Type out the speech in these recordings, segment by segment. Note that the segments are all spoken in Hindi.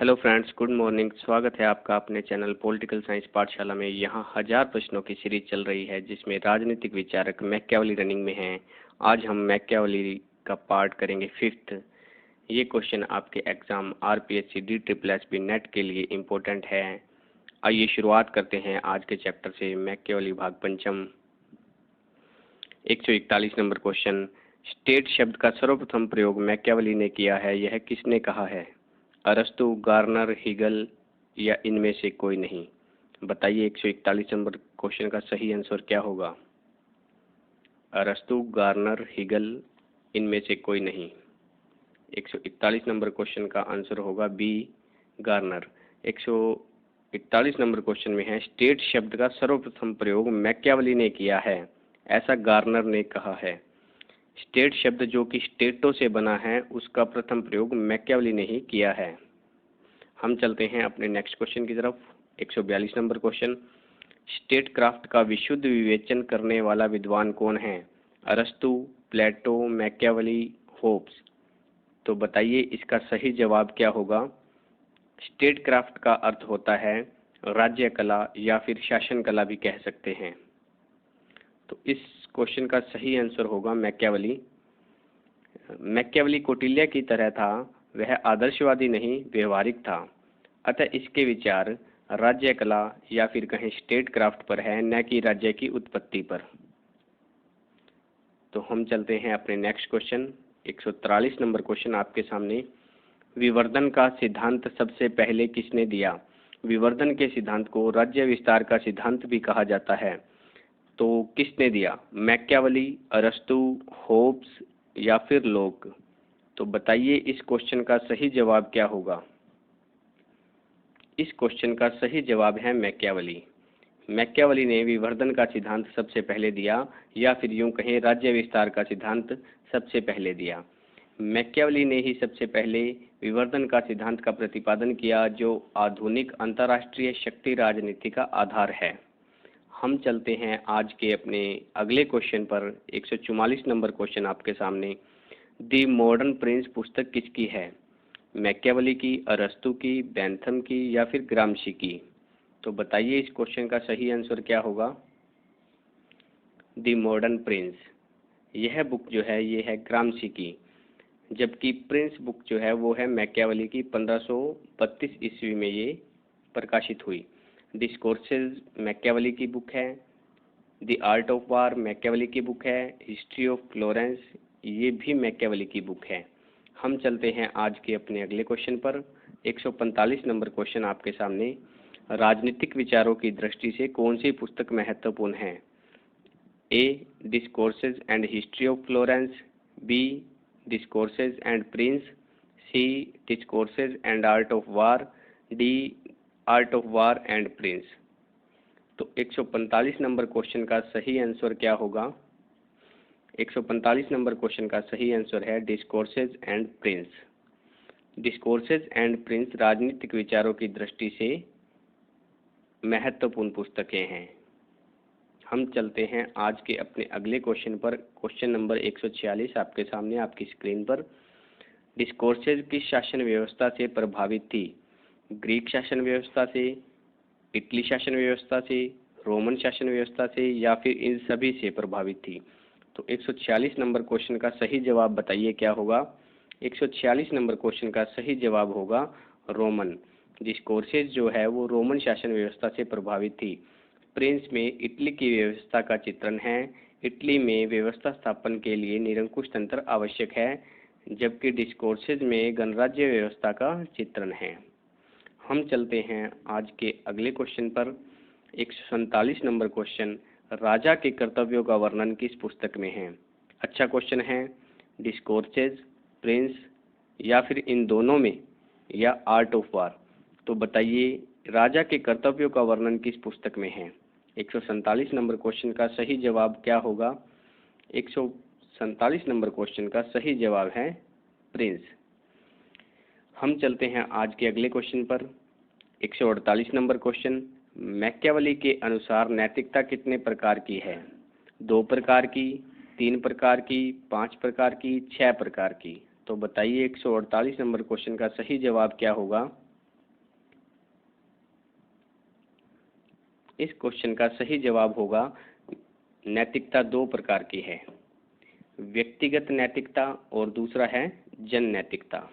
Hello friends, good morning. स्वागत है आपका अपने चैनल पॉलिटिकल साइंस पाठशाला में। यहाँ 1000 प्रश्नों की सीरीज चल रही है जिसमें राजनीतिक विचारक मैकियावेली रनिंग में हैं। आज हम मैकियावेली का पार्ट करेंगे 5th। ये क्वेश्चन आपके एग्जाम आरपीएससी DSSB नेट के लिए इम्पोर्टेंट है। आइए शुरुआत करते हैं आज के चैप्टर से। मैकियावेली भाग पंचम। 141 नंबर क्वेश्चन। स्टेट शब्द का सर्वप्रथम प्रयोग मैकियावेली ने किया है, यह किसने कहा है? अरस्तु, गार्नर, हीगल या इनमें से कोई नहीं? बताइए 141 नंबर क्वेश्चन का सही आंसर क्या होगा? अरस्तु, गार्नर, हीगल, इनमें से कोई नहीं। 141 नंबर क्वेश्चन का आंसर होगा बी, गार्नर। 141 नंबर क्वेश्चन में है, स्टेट शब्द का सर्वप्रथम प्रयोग मैकियावेली ने किया है, ऐसा गार्नर ने कहा है। स्टेट शब्द जो कि स्टेटों से बना है, उसका प्रथम प्रयोग मैकियावेली ने ही किया है। हम चलते हैं अपने नेक्स्ट क्वेश्चन की तरफ। 142 नंबर क्वेश्चन। स्टेट क्राफ्ट का विशुद्ध विवेचन करने वाला विद्वान कौन है? अरस्तु, प्लेटो, मैकियावेली, होब्स। तो बताइए इसका सही जवाब क्या होगा? स्टेट क्राफ्ट का अर्थ होता है राज्य कला या फिर शासन कला भी कह सकते हैं। तो इस क्वेश्चन का सही आंसर होगा मैकियावेली। मैकियावेली कौटिल्य की तरह था, वह आदर्शवादी नहीं, व्यवहारिक था। अतः इसके विचार राज्य कला या फिर कहें स्टेट क्राफ्ट पर है, न कि राज्य की उत्पत्ति पर। तो हम चलते हैं अपने नेक्स्ट क्वेश्चन। 143 नंबर क्वेश्चन आपके सामने। विवर्धन का सिद्धांत सबसे पहले किसने दिया? विवर्धन के सिद्धांत को राज्य विस्तार का सिद्धांत भी कहा जाता है। तो किसने दिया? मैकियावेली, अरस्तु, होब्स या फिर लोक? तो बताइए इस क्वेश्चन का सही जवाब क्या होगा? इस क्वेश्चन का सही जवाब है मैकियावेली। मैकियावेली ने विवर्धन का सिद्धांत सबसे पहले दिया, या फिर यूं कहें राज्य विस्तार का सिद्धांत सबसे पहले दिया। मैकियावेली ने ही सबसे पहले विवर्धन का सिद्धांत का प्रतिपादन किया, जो आधुनिक अंतर्राष्ट्रीय शक्ति राजनीति का आधार है। हम चलते हैं आज के अपने अगले क्वेश्चन पर। 144 नंबर क्वेश्चन आपके सामने। दी मॉडर्न प्रिंस पुस्तक किसकी है? मैकियावेली की, अरस्तु की, बेंथम की या फिर ग्रामशी की? तो बताइए इस क्वेश्चन का सही आंसर क्या होगा? दी मॉडर्न प्रिंस, यह बुक जो है ये है ग्रामशी की, जबकि प्रिंस बुक जो है वो है मैकियावेली की। 1532 ईस्वी में ये प्रकाशित हुई। डिस्कोर्सेज मैकियावेली की बुक है। The art of war Machiavelli की बुक है। हिस्ट्री ऑफ फ्लोरेंस ये भी मैकियावेली की बुक है। हम चलते हैं आज के अपने अगले क्वेश्चन पर। 145 नंबर क्वेश्चन आपके सामने। राजनीतिक विचारों की दृष्टि से कौन सी पुस्तक महत्वपूर्ण है? A, discourses and history of Florence, B, discourses and prince, C, discourses and art of war, D, art of war and prince. तो 145 नंबर क्वेश्चन का सही आंसर क्या होगा? 145 नंबर क्वेश्चन का सही आंसर है discourses and Prince. Discourses and Prince राजनीतिक विचारों की दृष्टि से महत्वपूर्ण पुस्तकें हैं। हम चलते हैं आज के अपने अगले क्वेश्चन पर। क्वेश्चन नंबर 146 आपके सामने आपकी स्क्रीन पर। डिस्कोर्सेज किस शासन व्यवस्था से प्रभावित थी? ग्रीक शासन व्यवस्था से, इटली शासन व्यवस्था से, रोमन शासन व्यवस्था से या फिर इन सभी से प्रभावित थी? तो 146 नंबर क्वेश्चन का सही जवाब बताइए क्या होगा? 146 नंबर क्वेश्चन का सही जवाब होगा रोमन। डिस्कोर्सेज जो है वो रोमन शासन व्यवस्था से प्रभावित थी। प्रिंस में इटली की व्यवस्था का चित्रण है। इटली में व्यवस्था स्थापन के लिए निरंकुश तंत्र आवश्यक है, जबकि डिस्कोर्सेज में गणराज्य व्यवस्था का चित्रण है। हम चलते हैं आज के अगले क्वेश्चन पर। 147 नंबर क्वेश्चन। राजा के कर्तव्यों का वर्णन किस पुस्तक में है? अच्छा क्वेश्चन है। डिस्कोर्सेज, प्रिंस या फिर इन दोनों में, या आर्ट ऑफ वार? तो बताइए राजा के कर्तव्यों का वर्णन किस पुस्तक में है? 147 नंबर क्वेश्चन का सही जवाब क्या होगा? 147 नंबर क्वेश्चन का सही जवाब है प्रिंस। हम चलते हैं आज के अगले क्वेश्चन पर। 148 नंबर क्वेश्चन। मैकियावेली के अनुसार नैतिकता कितने प्रकार की है? 2 प्रकार की, 3 प्रकार की, 5 प्रकार की, 6 प्रकार की? तो बताइए 148 नंबर क्वेश्चन का सही जवाब क्या होगा? इस क्वेश्चन का सही जवाब होगा नैतिकता दो प्रकार की है, व्यक्तिगत नैतिकता और दूसरा है जन नैतिकता।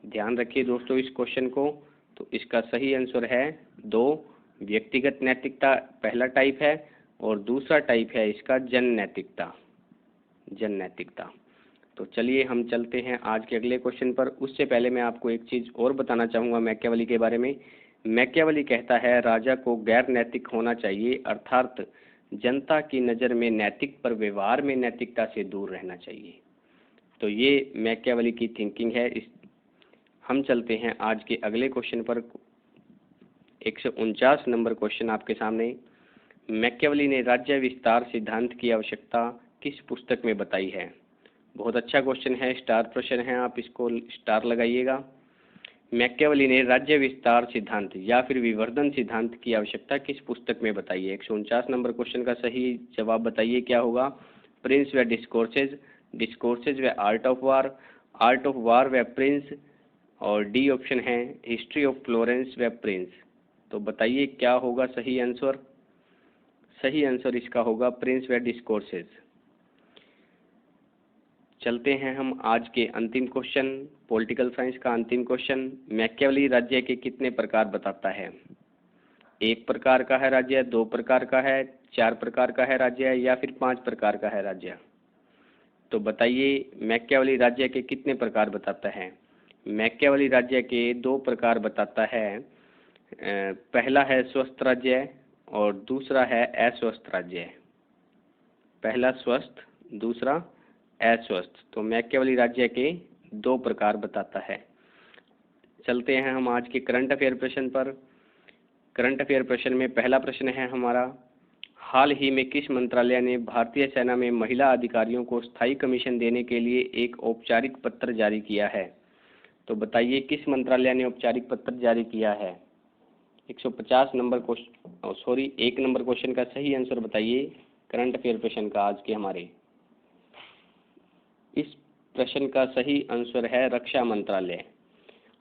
ध्यान रखिए दोस्तों इस क्वेश्चन को। तो इसका सही आंसर है दो, व्यक्तिगत नैतिकता पहला टाइप है और दूसरा टाइप है इसका जन नैतिकता, जन नैतिकता। तो चलिए हम चलते हैं आज के अगले क्वेश्चन पर। उससे पहले मैं आपको एक चीज़ और बताना चाहूँगा मैकियावेली के बारे में। मैकियावेली कहता है राजा को गैर नैतिक होना चाहिए, अर्थात जनता की नज़र में नैतिक पर व्यवहार में नैतिकता से दूर रहना चाहिए। तो ये मैकियावेली की थिंकिंग है। हम चलते हैं आज के अगले क्वेश्चन पर। 149 नंबर क्वेश्चन आपके सामने। मैकियावेली ने राज्य विस्तार सिद्धांत की आवश्यकता किस पुस्तक में बताई है? बहुत अच्छा क्वेश्चन है, स्टार प्रश्न है, आप इसको स्टार लगाइएगा। मैकियावेली ने राज्य विस्तार सिद्धांत या फिर विवर्धन सिद्धांत की आवश्यकता किस पुस्तक में बताई है? 149 नंबर क्वेश्चन का सही जवाब बताइए क्या होगा? प्रिंस व डिस्कोर्सेज, डिस्कोर्सेज व आर्ट ऑफ वार व प्रिंस, और डी ऑप्शन है हिस्ट्री ऑफ फ्लोरेंस व प्रिंस। तो बताइए क्या होगा सही आंसर? सही आंसर इसका होगा प्रिंस व डिस्कोर्सेज। चलते हैं हम आज के अंतिम क्वेश्चन, पॉलिटिकल साइंस का अंतिम क्वेश्चन। मैकियावेली राज्य के कितने प्रकार बताता है? एक प्रकार का है राज्य, दो प्रकार का है, चार प्रकार का है राज्य, या फिर पांच प्रकार का है राज्य? तो बताइए मैकियावेली राज्य के कितने प्रकार बताता है? मैकियावेली राज्य के दो प्रकार बताता है। पहला है स्वस्थ राज्य और दूसरा है अस्वस्थ राज्य। पहला स्वस्थ, दूसरा अस्वस्थ। तो मैकियावेली राज्य के दो प्रकार बताता है। चलते हैं हम आज के करंट अफेयर प्रश्न पर। करंट अफेयर प्रश्न में पहला प्रश्न है हमारा, हाल ही में किस मंत्रालय ने भारतीय सेना में महिला अधिकारियों को स्थायी कमीशन देने के लिए एक औपचारिक पत्र जारी किया है? तो बताइए किस मंत्रालय ने औपचारिक पत्र जारी किया है? 150 नंबर क्वेश्चन, एक नंबर क्वेश्चन का सही आंसर बताइए करंट अफेयर प्रश्न का आज के हमारे। इस प्रश्न का सही आंसर है रक्षा मंत्रालय।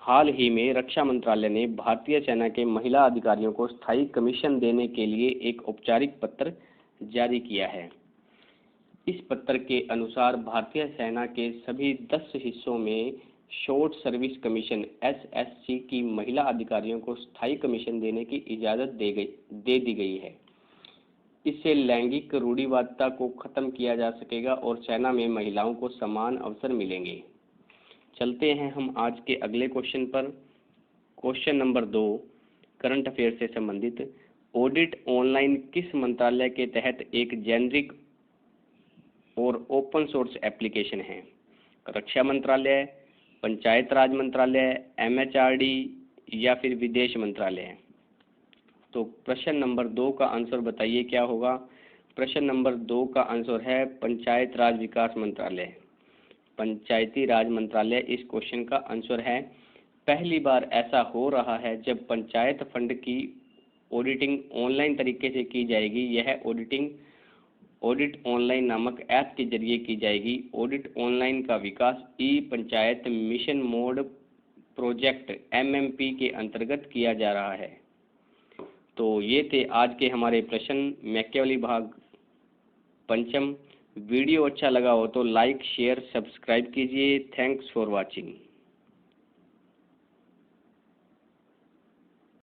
हाल ही में रक्षा मंत्रालय ने भारतीय सेना के महिला अधिकारियों को स्थायी कमीशन देने के लिए एक औपचारिक पत्र जारी किया है। इस पत्र के अनुसार भारतीय सेना के सभी 10 हिस्सों में शॉर्ट सर्विस कमीशन SSC की महिला अधिकारियों को स्थायी कमीशन देने की इजाज़त दे दी गई है। इससे लैंगिक रूढ़िवादिता को खत्म किया जा सकेगा और सेना में महिलाओं को समान अवसर मिलेंगे। चलते हैं हम आज के अगले क्वेश्चन पर। क्वेश्चन नंबर 2 करंट अफेयर से संबंधित। ऑडिट ऑनलाइन किस मंत्रालय के तहत एक जेनरिक और ओपन सोर्स एप्लीकेशन है? रक्षा मंत्रालय, पंचायत राज मंत्रालय, MHRD या फिर विदेश मंत्रालय? तो प्रश्न नंबर 2 का आंसर बताइए क्या होगा? प्रश्न नंबर 2 का आंसर है पंचायत राज विकास मंत्रालय, पंचायती राज मंत्रालय इस क्वेश्चन का आंसर है। पहली बार ऐसा हो रहा है जब पंचायत फंड की ऑडिटिंग ऑनलाइन तरीके से की जाएगी। यह ऑडिट ऑनलाइन नामक ऐप के जरिए की जाएगी। ऑडिट ऑनलाइन का विकास e Panchayat mission mode project MMP के अंतर्गत किया जा रहा है। तो ये थे आज के हमारे प्रश्न मैकियावेली भाग पंचम। वीडियो अच्छा लगा हो तो लाइक, शेयर, सब्सक्राइब कीजिए। Thanks for watching.